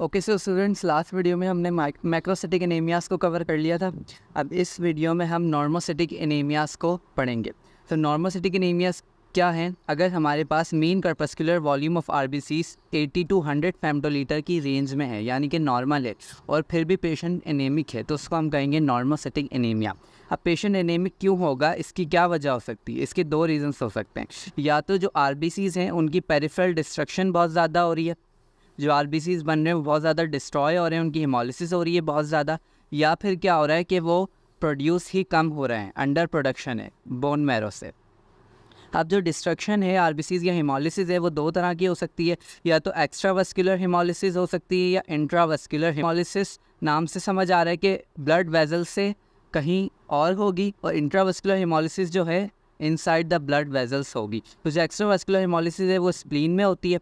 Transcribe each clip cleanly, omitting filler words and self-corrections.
Okay so students, last video में हमने macrocytic एनीमियास को कवर कर लिया था। अब इस वीडियो में हम नॉर्मोसिटिक एनीमियास को पढ़ेंगे। तो नॉर्मोसिटिक एनीमियास क्या हैं? अगर हमारे पास mean corpuscular volume of RBCs 80 to 100 femtolitre की रेंज में है, यानी कि नॉर्मल है, और फिर भी पेशेंट एनीमिक है, तो उसको हम कहेंगे नॉर्मोसिटिक एनीमिया। अब पेशेंट एनीमिक क्यों होगा, इसकी क्या वजह हो सकती है? इसके दो रीजंस हो सकते हैं। या तो जो आरबीसीज हैं उनकी पेरिफेरल डिस्ट्रक्शन बहुत ज़्यादा हो रही है, जो आरबीसीज बन रहे हैं वो बहुत ज़्यादा डिस्ट्रॉय हो रहे हैं, उनकी हिमोलिसिस हो रही है बहुत ज़्यादा। या फिर क्या हो रहा है कि वो प्रोड्यूस ही कम हो रहे हैं, अंडर प्रोडक्शन है बोन मैरो से। अब जो डिस्ट्रक्शन है आरबीसीज या हिमोलिसिस है वो दो तरह की हो सकती है। या तो एक्स्ट्रावस्कुलर हिमोलिसिस हो सकती है या इंट्रावस्कुलर हिमोलिसिस। नाम से समझ आ रहा है कि ब्लड वेजल से कहीं और होगी, और इंट्रावस्कुलर हिमोलिसिस जो है इनसाइड द ब्लड वेजल्स होगी। तो जो एक्स्ट्रावस्कुलर हिमोलिसिस है वो स्प्लीन में होती है।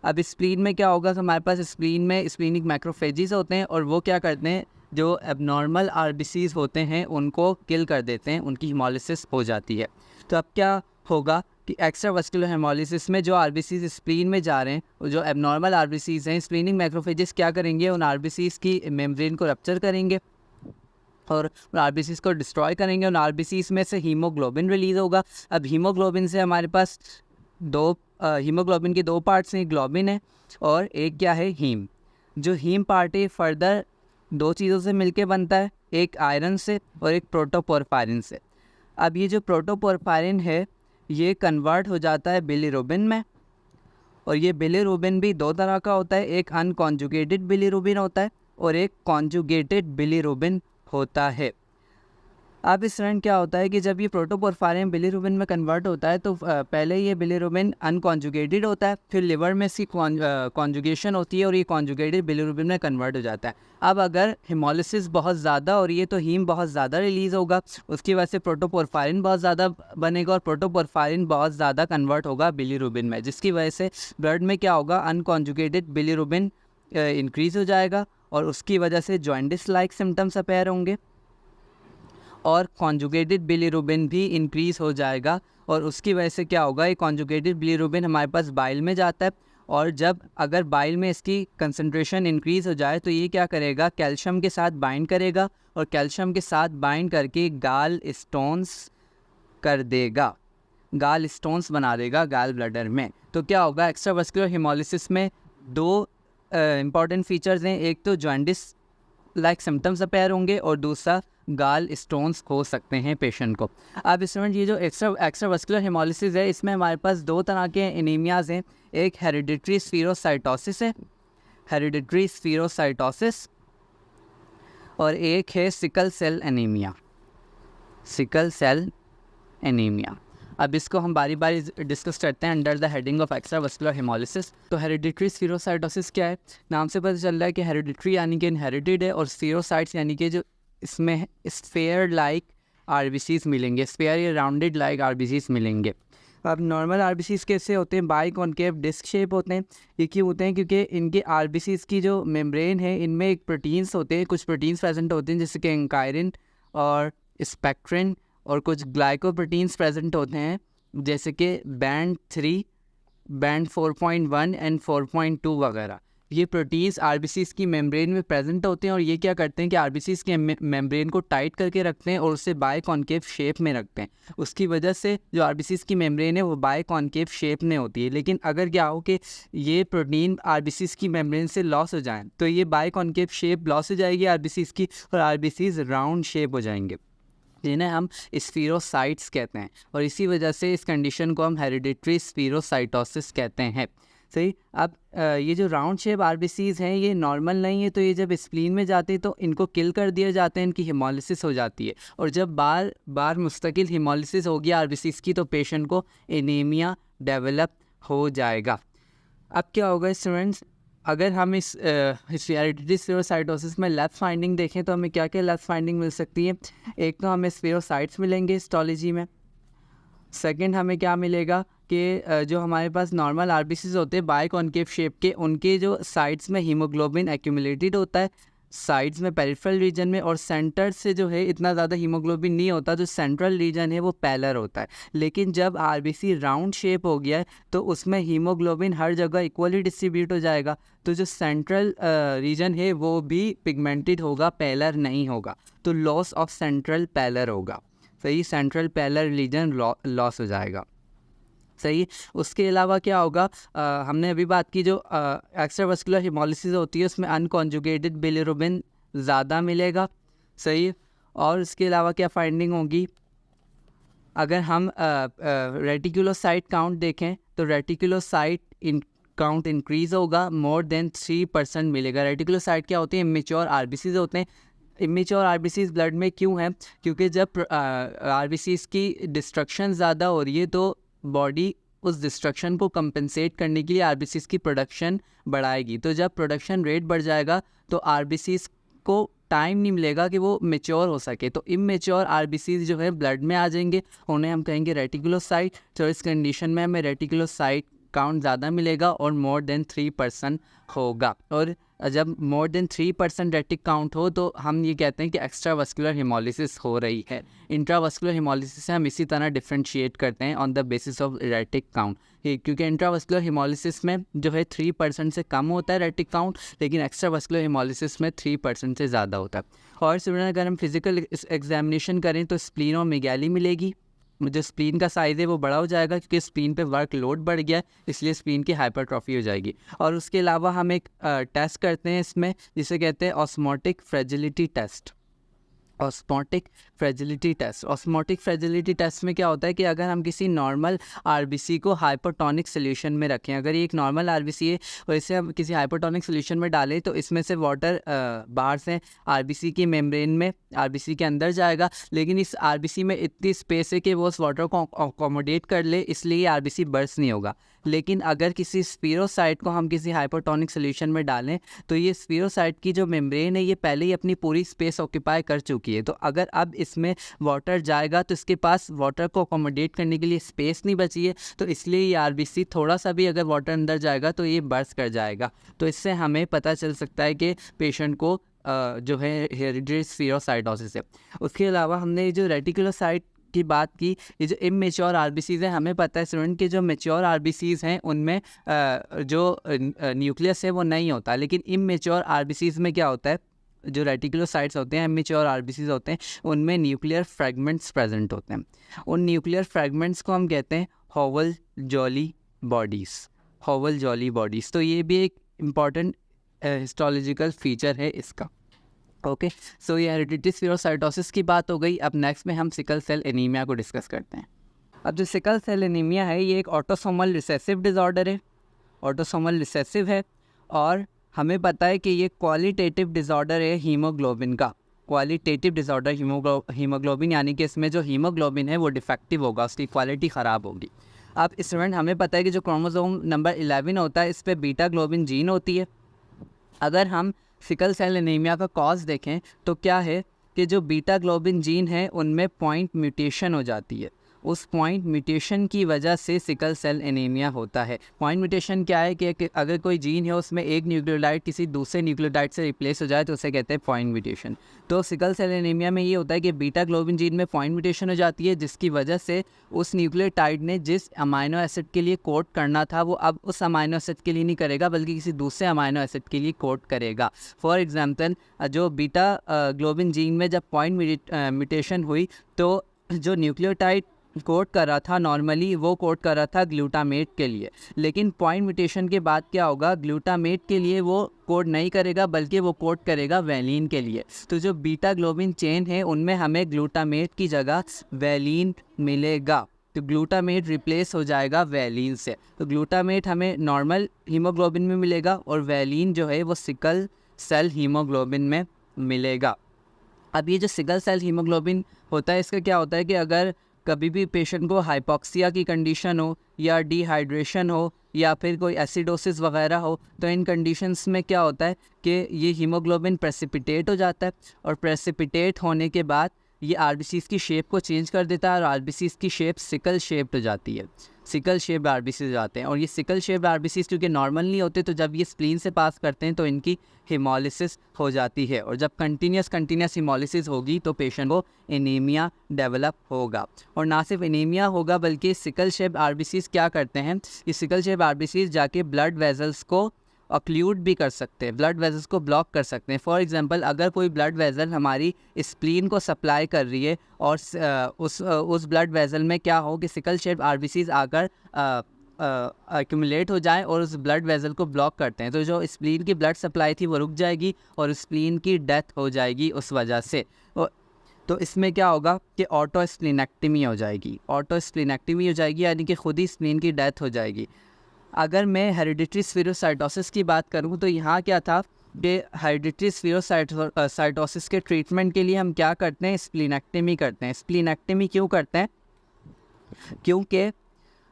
अब स्प्लीन में क्या होगा, तो हमारे पास स्प्लीन में स्प्लीनिक मैक्रोफेजेस होते हैं, और वो क्या करते हैं, जो एबनॉर्मल आरबीसीज होते हैं उनको किल कर देते हैं, उनकी हिमोलिसिस हो जाती है। तो अब क्या होगा कि एक्स्ट्रावस्कुलर हिमोलिसिस में जो आरबीसीज स्प्लीन में जा रहे हैं, जो एबनॉर्मल आरबीसीज हैं, स्प्लीनिक मैक्रोफेजेस क्या करेंगे, उन आरबीसीज की मेम्ब्रेन को रप्चर करेंगे और आरबीसीज को डिस्ट्रॉय करेंगे। उन आरबीसीज में से हीमोग्लोबिन रिलीज़ होगा। अब हीमोग्लोबिन से हमारे पास हीमोग्लोबिन के दो पार्ट्स हैं, ग्लोबिन है और एक क्या है, हीम। जो हीम पार्ट है फर्दर दो चीज़ों से मिलके बनता है, एक आयरन से और एक प्रोटोपोरफायरिन से। अब ये जो प्रोटोपोरफायरिन है ये कन्वर्ट हो जाता है बिलीरुबिन में, और ये बिलीरुबिन भी दो तरह का होता है, एक अनकॉन्जुगेटेड बिलीरुबिन होता है और एक कॉन्जुगेटेड बिलीरुबिन होता है। अब इस तरह क्या होता है कि जब ये प्रोटोपोरफायरिन बिलीरुबिन में कन्वर्ट होता है तो पहले ये बिलीरुबिन अनकॉन्जुगेटेड होता है, फिर लिवर में इसकी कॉन्जुगेशन होती है और ये कॉन्जुगेटेड बिलीरुबिन में कन्वर्ट हो जाता है। अब अगर हिमोलिसिस बहुत ज़्यादा हो रही है तो हीम बहुत ज़्यादा रिलीज़ होगा, उसकी वजह से प्रोटोपोरफायरिन बहुत ज़्यादा बनेगा और प्रोटोपोरफायरिन बहुत ज़्यादा कन्वर्ट होगा बिलीरुबिन में, जिसकी वजह से ब्लड में क्या होगा, अनकॉन्जुगेटेड बिलीरुबिन इंक्रीज़ हो जाएगा और उसकी वजह से जॉइंटिस लाइक सिम्टम्स अपेयर होंगे, और कॉन्जुगेटेड बिलीरुबिन भी इंक्रीज़ हो जाएगा। और उसकी वजह से क्या होगा, ये कॉन्जुगेटेड बिलीरुबिन हमारे पास बाइल में जाता है, और जब अगर बाइल में इसकी कंसंट्रेशन इंक्रीज़ हो जाए तो ये क्या करेगा, कैल्शियम के साथ बाइंड करेगा, और कैल्शियम के साथ बाइंड करके गाल स्टोन्स कर देगा, गाल स्टोन्स बना देगा गाल ब्लडर में। तो क्या होगा, एक्स्ट्रावस्कुलर हिमोलिसिस में दो इंपॉर्टेंट फीचर्स हैं, एक तो जॉइंटिस लाइक सिम्टम्स अपेयर होंगे और दूसरा गाल स्टोन्स हो सकते हैं पेशेंट को। अब स्टूडेंट, ये जो एक्स्ट्रावस्कुलर हिमोलिसिस है इसमें हमारे पास दो तरह के एनीमियाज हैं, एक हेरिडिटरी स्फीरोसाइटोसिस है, हेरिडिटरी स्फीरोसाइटोसिस, और एक है sickle cell anaemia, sickle cell anaemia. अब इसको हम बारी बारी डिस्कस करते हैं under the heading of extravascular haemolysis. तो हेरिडिटरी स्फीरोसाइटोसिस क्या है? नाम से पता चल रहा है कि हेरिडिटरी यानी कि इनहेरिटेड है, और स्फीरोसाइट्स यानी कि जो इसमें स्फेयर लाइक आरबीसीज मिलेंगे, स्फेयर या राउंडेड लाइक आरबीसीज मिलेंगे। अब नॉर्मल आरबीसीज कैसे होते हैं, बाई कॉन्केव डिस्क शेप होते हैं। ये क्यों होते हैं? क्योंकि इनके आरबीसीज की जो मेम्ब्रेन है इनमें एक प्रोटीन्स होते हैं, कुछ प्रोटीन्स प्रेजेंट होते हैं जैसे कि एंकायरिन और स्पेक्ट्रिन, और कुछ ग्लाइकोप्रोटीन्स प्रेजेंट होते हैं जैसे कि बैंड 3, बैंड 4.1 एंड 4.2 वगैरह। ये प्रोटीन्स आरबीसीज की मेम्ब्रेन में प्रेजेंट होते हैं, और ये क्या करते हैं कि आरबीसीज के मेम्ब्रेन को टाइट करके रखते हैं और उसे बाय कॉन्केव शेप में रखते हैं। उसकी वजह से जो आरबीसीज की मेम्ब्रेन है वो बाय कॉन्केव शेप में होती है। लेकिन अगर क्या हो कि ये प्रोटीन आरबीसीज की मेम्ब्रेन से लॉस हो जाए तो ये बाय कॉन्केव शेप लॉस हो जाएगी आरबीसीज की, और आरबीसीज राउंड शेप हो जाएंगे, जिन्हें हम स्फीरोसाइट्स कहते हैं, और इसी वजह से इस कंडीशन को हम हेरिडिटरी स्फीरोसाइटोसिस कहते हैं। सही। अब ये जो राउंड शेप आरबीसीज हैं ये नॉर्मल नहीं है, तो ये जब स्प्लीन में जाते हैं तो इनको किल कर दिया जाते हैं, इनकी हिमोलिसिस हो जाती है, और जब बार बार मुस्तकिल हिमोलिसिस होगी आरबीसीज की तो पेशेंट को एनीमिया डेवलप हो जाएगा। अब क्या होगा स्टूडेंट्स, अगर हम इस हेरिडिटरी स्फीरोसाइटोसिस में लेफ्ट फाइंडिंग देखें तो हमें क्या क्या लेफ्ट फाइंडिंग मिल सकती है? एक तो हमें स्फीरोसाइट्स मिलेंगे हिस्टोलॉजी में। सेकंड हमें क्या मिलेगा कि जो हमारे पास नॉर्मल आरबीसीज होते हैं बाय कॉन्केव शेप के, उनके जो साइड्स में हीमोग्लोबिन एक्यूमुलेटेड होता है, साइड्स में पेरिफेरल रीजन में, और सेंटर से जो है इतना ज़्यादा हीमोग्लोबिन नहीं होता, जो सेंट्रल रीजन है वो पैलर होता है। लेकिन जब आरबीसी राउंड शेप हो गया है तो उसमें हीमोग्लोबिन हर जगह इक्वली डिस्ट्रीब्यूट हो जाएगा, तो जो सेंट्रल रीजन है वो भी पिगमेंटेड होगा, पैलर नहीं होगा, तो लॉस ऑफ सेंट्रल पैलर होगा। सही, सेंट्रल पैलर रीजन लॉस हो जाएगा। सही। उसके अलावा क्या होगा, हमने अभी बात की जो एक्स्ट्रावास्कुलर हिमोलिसिस होती है उसमें अनकॉन्जुगेटेड बिलिरुबिन ज़्यादा मिलेगा। सही। और इसके अलावा क्या फाइंडिंग होगी, अगर हम रेटिकुलोसाइट काउंट देखें तो रेटिकुलोसाइट काउंट इंक्रीज़ होगा, मोर देन 3% मिलेगा। रेटिकुलोसाइट क्या होते हैं, इमेच्योर आरबीसीज होते हैं। इमेच्योर आरबीसीज ब्लड में क्यों है, क्योंकि जब आरबीसीज की डिस्ट्रक्शन ज़्यादा हो रही है तो बॉडी उस डिस्ट्रक्शन को कंपनसेट करने के लिए आरबीसीज की प्रोडक्शन बढ़ाएगी। तो जब प्रोडक्शन रेट बढ़ जाएगा तो आरबीसीज को टाइम नहीं मिलेगा कि वो मेच्योर हो सके, तो इमेच्योर आरबीसीज जो है ब्लड में आ जाएंगे, उन्हें हम कहेंगे रेटिकुलोसाइट। तो इस कंडीशन में हमें रेटिकुलोसाइट काउंट ज़्यादा मिलेगा और मोर देन 3% होगा। और जब मोर देन 3% रेटिक काउंट हो तो हम ये कहते हैं कि एक्स्ट्रावास्कुलर हिमोलिसिस हो रही है। इंट्रावास्कुलर हिमोलिसिस से हम इसी तरह डिफ्रेंशिएट करते हैं on the basis of retic count, क्योंकि इंट्रावास्कुलर हिमोलिसिस में जो है 3% से कम होता है रेटिक काउंट, लेकिन एक्स्ट्रावास्कुलर हिमोलिसिस में 3% से ज़्यादा होता है। और स्टूडेंट अगर हम फिजिकल एग्जामिनेशन करें तो स्प्लीनोमेगाली मिलेगी, जो स्प्लीन का साइज़ है वो बड़ा हो जाएगा क्योंकि स्प्लीन पे वर्क लोड बढ़ गया, इसलिए स्प्लीन की हाइपरट्रॉफी हो जाएगी। और उसके अलावा हम एक टेस्ट करते हैं इसमें जिसे कहते हैं osmotic fragility test. Osmotic fragility test, osmotic fragility test में क्या होता है कि अगर हम किसी नॉर्मल आरबीसी को हाइपोटोनिक सोल्यूशन में रखें, अगर ये एक नॉर्मल आरबीसी है और इसे हम किसी हाइपोटोनिक सोल्यूशन में डालें तो इसमें से वाटर बाहर से आरबीसी की मेम्ब्रेन में आरबीसी के अंदर जाएगा, लेकिन इस आरबीसी में इतनी स्पेस है कि वो उस वाटर को अकोमोडेट कर ले, इसलिए आरबीसी बर्स्ट नहीं होगा। लेकिन अगर किसी स्पीरोसाइट को हम किसी हाइपोटोनिक सोल्यूशन में डालें तो ये स्पीरोसाइट की जो मेम्ब्रेन है ये पहले ही अपनी पूरी स्पेस ऑक्यूपाई कर चुकी है, तो अगर अब इसमें वाटर जाएगा तो इसके पास वाटर को अकोमोडेट करने के लिए स्पेस नहीं बची है, तो इसलिए ये आरबीसी थोड़ा सा भी अगर वाटर अंदर जाएगा तो ये बर्स्ट कर जाएगा। तो इससे हमें पता चल सकता है कि पेशेंट को जो है हेरिडिटरी स्फीरोसाइटोसिस है। उसके अलावा हमने जो रेटिकुलोसाइट की बात की, ये जो इमेच्योर आरबीसीज हैं, हमें पता है स्टूडेंट कि जो मेच्योर आरबीसीज हैं उनमें जो न्यूक्लियस है वो नहीं होता, लेकिन इमेच्योर आरबीसीज में क्या होता है, जो रेटिकुलोसाइट्स होते हैं, इमेच्योर आरबीसीज होते हैं, उनमें न्यूक्लियर फ्रैगमेंट्स प्रेजेंट होते हैं। उन न्यूक्लियर फ्रैगमेंट्स को हम कहते हैं हॉवल जॉली बॉडीज़, हॉवल जॉली बॉडीज़। तो ये भी एक इम्पॉर्टेंट हिस्टोलॉजिकल फीचर है इसका। ओके, सो ये हेरिडिटरी स्फीरोसाइटोसिस की बात हो गई। अब नेक्स्ट में हम सिकल सेल एनीमिया को डिस्कस करते हैं। अब जो सिकल सेल एनीमिया है ये एक ऑटोसोमल रिसेसिव डिसऑर्डर है, ऑटोसोमल रिसेसिव है, और हमें पता है कि ये क्वालिटेटिव डिसऑर्डर है हीमोग्लोबिन का, क्वालिटेटिव डिसऑर्डर हीमोग्लोबिन, यानी कि इसमें जो हीमोग्लोबिन है वो डिफेक्टिव होगा, उसकी क्वालिटी ख़राब होगी। अब स्टूडेंट हमें पता है कि जो क्रोमोसोम नंबर 11 होता है इस पर बीटा ग्लोबिन जीन होती है। अगर हम सिकल सेल एनीमिया का कॉज देखें तो क्या है कि जो बीटा ग्लोबिन जीन है उनमें पॉइंट म्यूटेशन हो जाती है, उस पॉइंट म्यूटेशन की वजह से सिकल सेल एनीमिया होता है। पॉइंट म्यूटेशन क्या है कि अगर कोई जीन है उसमें एक न्यूक्लियोटाइड किसी दूसरे न्यूक्लियोटाइड से रिप्लेस हो जाए तो उसे कहते हैं पॉइंट म्यूटेशन। तो सिकल सेल एनीमिया में ये होता है कि बीटा ग्लोबिन जीन में पॉइंट म्यूटेशन हो जाती है, जिसकी वजह से उस न्यूक्लियोटाइड ने जिस अमाइनो एसिड के लिए कोड करना था वो अब उस अमाइनो एसिड के लिए नहीं करेगा बल्कि किसी दूसरे अमाइनो एसिड के लिए कोड करेगा। फॉर एग्जाम्पल, जो बीटा ग्लोबिन जीन में जब पॉइंट म्यूटेशन हुई तो जो न्यूक्लियोटाइड कोड कर रहा था नॉर्मली वो कोड कर रहा था ग्लूटामेट के लिए, लेकिन पॉइंट म्यूटेशन के बाद क्या होगा, ग्लूटामेट के लिए वो कोड नहीं करेगा बल्कि वो कोड करेगा वैलीन के लिए। तो जो बीटा ग्लोबिन चेन है उनमें हमें ग्लूटामेट की जगह वैलीन मिलेगा, तो ग्लूटामेट रिप्लेस हो जाएगा वैलीन से। तो ग्लूटामेट हमें नॉर्मल हीमोग्लोबिन में मिलेगा और वैलीन जो है वो सिकल सेल हीमोग्लोबिन में मिलेगा। अब ये जो सिकल सेल हीमोग्लोबिन होता है इसका क्या होता है कि अगर कभी भी पेशेंट को हाइपॉक्सिया की कंडीशन हो या डिहाइड्रेशन हो या फिर कोई एसिडोसिस वगैरह हो तो इन कंडीशंस में क्या होता है कि ये हीमोग्लोबिन प्रेसिपिटेट हो जाता है, और प्रेसिपिटेट होने के बाद ये आरबीसीज़ की शेप को चेंज कर देता है और आरबीसीज़ की शेप सिकल शेप्ड हो जाती है, सिकल शेप्ड आरबीसीज़ आते हैं। और ये सिकल शेप्ड आरबीसीज़ क्योंकि नॉर्मल नहीं होते, तो जब ये स्प्लीन से पास करते हैं तो इनकी हेमोलिसिस हो जाती है, और जब कंटिन्यूस हेमोलिसिस होगी तो पेशेंट को एनीमिया डेवलप होगा। और ना सिर्फ एनीमिया होगा बल्कि सिकल शेप्ड आरबीसीज़ क्या करते हैं, ये सिकल शेप्ड आरबीसीज़ जाके ब्लड वेजल्स को ऑक्लूड भी कर सकते हैं, ब्लड वेजल्स को ब्लॉक कर सकते हैं। फॉर एग्जांपल, अगर कोई ब्लड वेजल हमारी स्प्लीन को सप्लाई कर रही है और उस ब्लड वेजल में क्या हो कि सिकल शेप्ड आरबीसीज़ आकर एक्यूमुलेट हो जाए और उस ब्लड वेजल को ब्लॉक करते हैं, तो जो स्प्लीन की ब्लड सप्लाई थी वो रुक जाएगी और स्प्लीन की डेथ हो जाएगी उस वजह से। तो इसमें क्या होगा कि ऑटो स्प्लीनेक्टमी हो जाएगी, ऑटो स्प्लीनेक्टमी हो जाएगी, यानी कि खुद ही स्प्लीन की डेथ हो जाएगी। अगर मैं हेरिडिटरी स्फीरोसाइटोसिस की बात करूं तो यहाँ क्या था कि हेरिडिटरी स्फीरोसाइटोसिस के ट्रीटमेंट के लिए हम क्या करते हैं, स्प्लीनेक्टमी करते हैं। स्प्लीनेक्टमी क्यों करते हैं, क्योंकि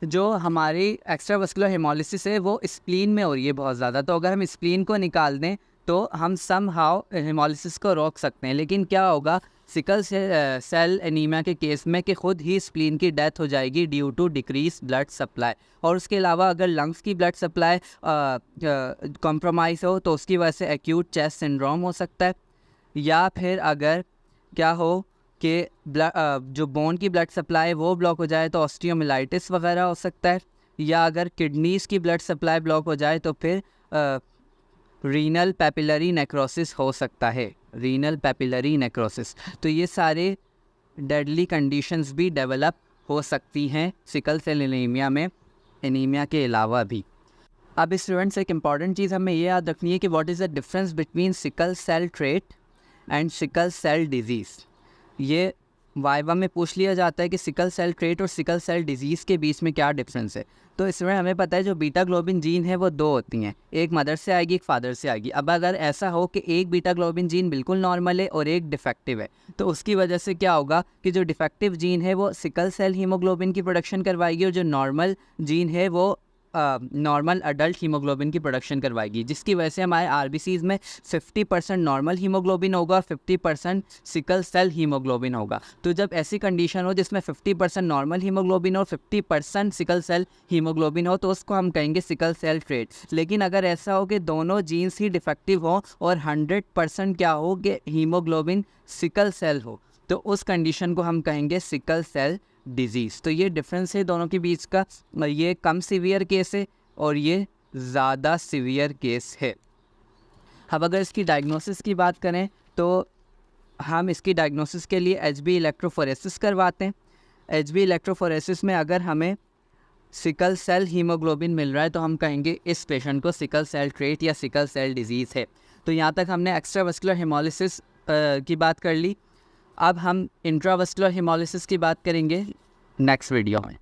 जो हमारी एक्स्ट्रावास्कुलर हेमोलिसिस है वो स्प्लीन में हो रही है बहुत ज़्यादा, तो अगर हम स्प्लीन को निकाल दें तो हम समहाउ हेमोलिसिस को रोक सकते हैं। लेकिन क्या होगा सिकल सेल एनीमिया के केस में कि खुद ही स्प्लीन की डेथ हो जाएगी due to decrease blood supply. और उसके अलावा अगर लंग्स की ब्लड सप्लाई कॉम्प्रोमाइज़ हो तो उसकी वजह से एक्यूट चेस्ट सिंड्रोम हो सकता है, या फिर अगर क्या हो कि जो बोन की ब्लड सप्लाई वो ब्लॉक हो जाए तो ऑस्टियोमिलाइटिस वगैरह हो सकता है, या अगर किडनीज़ की ब्लड सप्लाई ब्लॉक हो जाए तो फिर रीनल पैपिलरी नेक्रोसिस हो सकता है, रीनल पैपिलरी नेक्रोसिस। तो ये सारे डेडली कंडीशंस भी डेवलप हो सकती हैं सिकल सेल एनीमिया में, एनीमिया के अलावा भी। अब इस स्टूडेंट्स एक इम्पॉर्टेंट चीज़ हमें ये याद रखनी है कि what is the difference between sickle cell trait and sickle cell disease. ये वाइवा में पूछ लिया जाता है कि सिकल सेल ट्रेट और सिकल सेल डिजीज़ के बीच में क्या डिफरेंस है। तो इसमें हमें पता है जो बीटा ग्लोबिन जीन है वो दो होती हैं, एक मदर से आएगी, एक फादर से आएगी। अब अगर ऐसा हो कि एक बीटा ग्लोबिन जीन बिल्कुल नॉर्मल है और एक डिफेक्टिव है, तो उसकी वजह से क्या होगा कि जो डिफेक्टिव जीन है वो सिकल सेल हीमोग्लोबिन की प्रोडक्शन करवाएगी और जो नॉर्मल जीन है वो नॉर्मल अडल्ट हीमोग्लोबिन की प्रोडक्शन करवाएगी, जिसकी वजह से हमारे आरबीसीज़ में 50% नॉर्मल हीमोग्लोबिन होगा और 50% सिकल सेल हीमोग्लोबिन होगा। तो जब ऐसी कंडीशन हो जिसमें 50% नॉर्मल हीमोग्लोबिन और 50% सिकल सेल हीमोग्लोबिन हो तो उसको हम कहेंगे सिकल सेल ट्रेट। लेकिन अगर ऐसा हो कि दोनों जीन्स ही डिफेक्टिव हो और 100% क्या हो कि हीमोग्लोबिन सिकल सेल हो, तो उस कंडीशन को हम कहेंगे सिकल सेल डिजीज़। तो ये डिफरेंस है दोनों के बीच का, ये कम सीवियर केस है और ये ज़्यादा सीवियर केस है। अब अगर इसकी डायग्नोसिस की बात करें तो हम इसकी डायग्नोसिस के लिए एचबी इलेक्ट्रोफोरेसिस करवाते हैं। एचबी इलेक्ट्रोफोरेसिस में अगर हमें सिकल सेल हीमोग्लोबिन मिल रहा है तो हम कहेंगे इस पेशेंट को सिकल सेल ट्रेट या सिकल सेल डिजीज़ है। तो यहाँ तक हमने एक्स्ट्रावास्कुलर हेमोलिसिस की बात कर ली। अब हम इंट्रावास्कुलर हेमोलिसिस की बात करेंगे नेक्स्ट वीडियो में।